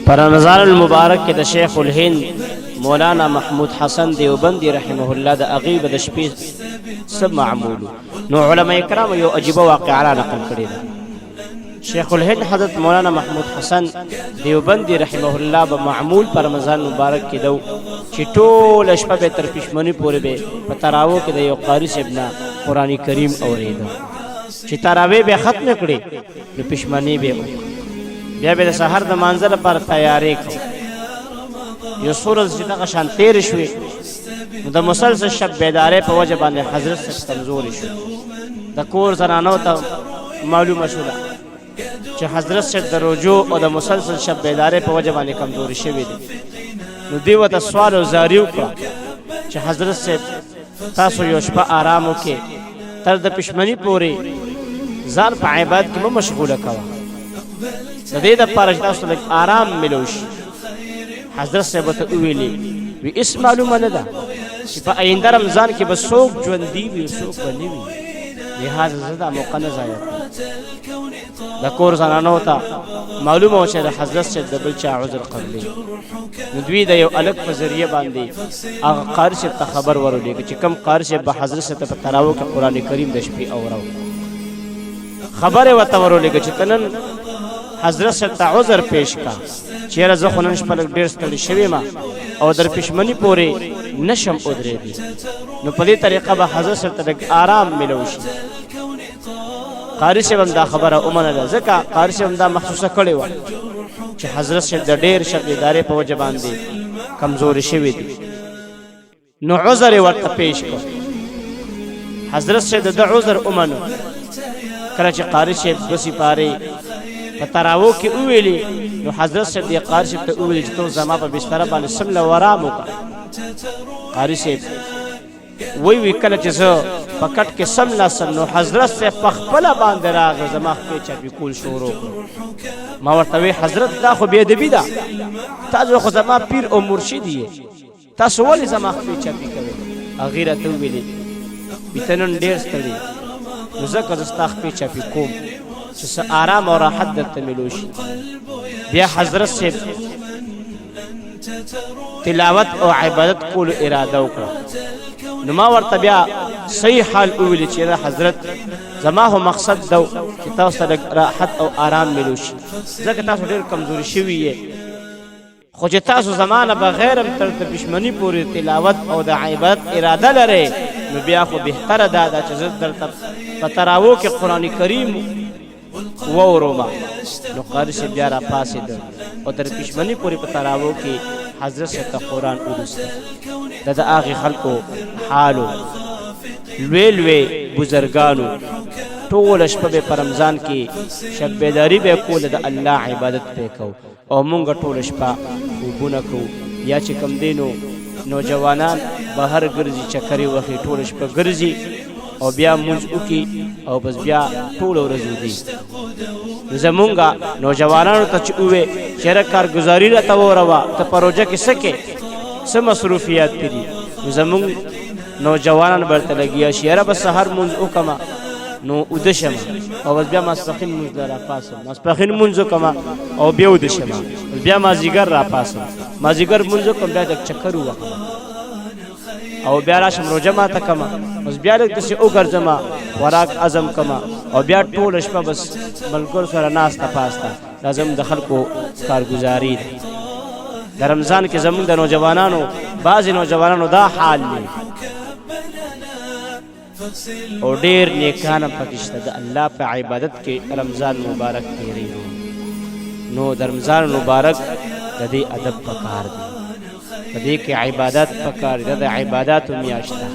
پر رمضان المبارک کې د شیخ الهند مولانا محمود حسن دیوبندی رحمه الله د اغیب د شپې سب معمول نو علماء کرام یو عجیب واقعه نقل کړی ده. شیخ الهند حضرت مولانا محمود حسن دیوبندی رحمه الله به معمول پر رمضان مبارک کې دو چې ټول شپه به تر پښمنی پورې به په تراوو کې د یو قاری صاحب نه قرآن کریم اوریدو چې تراوی به ختم کړي نو پښمنی به بیا به د سحر د مانځه لپاره تیاری کړو. یو سورج چې دغه شان تېرې شوې نو د مسلسل شب بیدارۍ په وجه باندې حضرت صاحب کمزوري شو. د کور زنانو ته معلومه شوله چې حضرت صاحب د رجوع او د مسلسل شب بیدارۍ په وجه باندې کمزوري شوي دي. نو دوی ورته سوال او زاری وکړه چې حضرت صاحب تاسو یو شپه آرام وکړئ، تر د پښمني پورې ځان په عبادت کې مه مشغوله کوه، د دې دپاره چې تاسو لږ آرام میلو شي. حضرت صاحب ورته وویلې وی هېڅ معلومه نه ده چې په آینده رمضان کې به څوک ژوندي وي څوک به نه وي، لهذا زه دا موقع نه ضایع کړم. د کور زنانو ته معلومه وه چې د حضرت صاحب د بل چا عذر قبلې، نو دوی د یو هلک په ذریعه باندې هغه قاري صاحب ته خبر ورولېږه چې کوم قاري صاحب به حضرت صاحب ته په تراوو کې قرآن کریم د شپې اورو. خبر یې ورته ورولېږه چې ته نن حضرت صاحب ته عذر پیش کا چې یاره زه خو نن شپه لږ ډېر ستړی شوی یم او در پښمني پورې نشم ودرېدی. نو په دې طریقه به حضرت صاحب ته لږ آرام میلو شي. قاري صاحب هم دا خبره ومنله، ځکه قاري صاحب هم دا محسوسه کړې وه چې حضرت صاحب د ډېر شب بیدارۍ په وجه باندې کمزوري شوي دي. نو عذر یې ورته پیش کړ. حضرت صاحب د ده عذر ومنو. کله چې قاري صاحب 2 سپارې په تراوو کې وویلې نو حضرت صاحب دې قاري صاحب ته وویلې چې تو زما په بستره باندې سمله ورام وکړه. قاري صاحب وی کله چې زه په کټ کې سملاستم نو حضرت صاحب په خپله باندې راغی، زما خپې چاپې کول شروع کړو. ما ورته وی حضرت دا خو بېادبي ده، تاسو خو زما پیر او مرشد یې، تاسو ولې زما خپې چاپې کوئ؟ هغې راته وویلې وي ته نن ډېر ستړي نو ځکه زه ستا خپې چاپې کوم چې څه آرام او راحت درته میلو شي. بیا حضرت صاحب تلاوت او عبادت کولو اراده وکړه. نو ما ورته بیا صحیح حال وویلې چې دا حضرت زما خو مقصد ده چې تاسو ته لږ راحت او آرام میلو شي، ځکه تاسو ډېر کمزوري شوي یې، خو چې تاسو زما نه بغیر هم تر د پښمني پورې تلاوت او د عبادت اراده لرئ نو بیا خو بهتره دا ده چې زه درته په تراوو کې قرآن کریم ووروما. نو قاري صاحب بیا راپاڅېده او تر پښمني پورې په تراوو کې حضرت صاحب ته قرآن ولوسته. دا د هغې خلکو حالو لوی لوی بزرګانو ټوله شپه به په رمضان کې شب بیداري به یې کوله، د الله عبادت به یې کو او مونږ ټوله شپه خوبونه کوو. یا چې کوم دی نو نوجوانان بهر ګرځي، چکرې وهي، ټوله شپه ګرځي او بیا مونځ وکړي او بس بیا ټوله ورځ ودي. نو زمونږ نوجوانانو ته چې ووې چې یاره کارګزاري راته وروه، ته په روژه کې څه کې څه مصروفیات پې دي، نو زمونږ نوجوانان به ورته لګیا شي یاره به سهار مونځ وکړمه نو اوده شمه او بس بیا ماسپښین مونځ له راپاسم، ماسپښین مونځ وکړمه او بیا اوده شمه، بیا مازدیګر راپاسم، مازدیګر مونځ وکړم بیا لږ چکر ووهم او بیا راشم روژه ماته کړمه، بس بیا لږ داسې وګرځمه، خوراک هضم کړمه او بیا ټوله شپه بس ملګرو سره ناسته پاسته. دا زموږ د خلکو کارګزاري ده. د رمضان کې زموږ د نوجوانانو بعضې نوجوانانو دا حال دی او ډېر نیکان هم پکې شته د الله په عبادت کې رمضان مبارک تېرېږي. نو د رمضان مبارک د دې ادب پکار دی، په دې کې عبادت پکار دی، د عباداتو میاشت ده.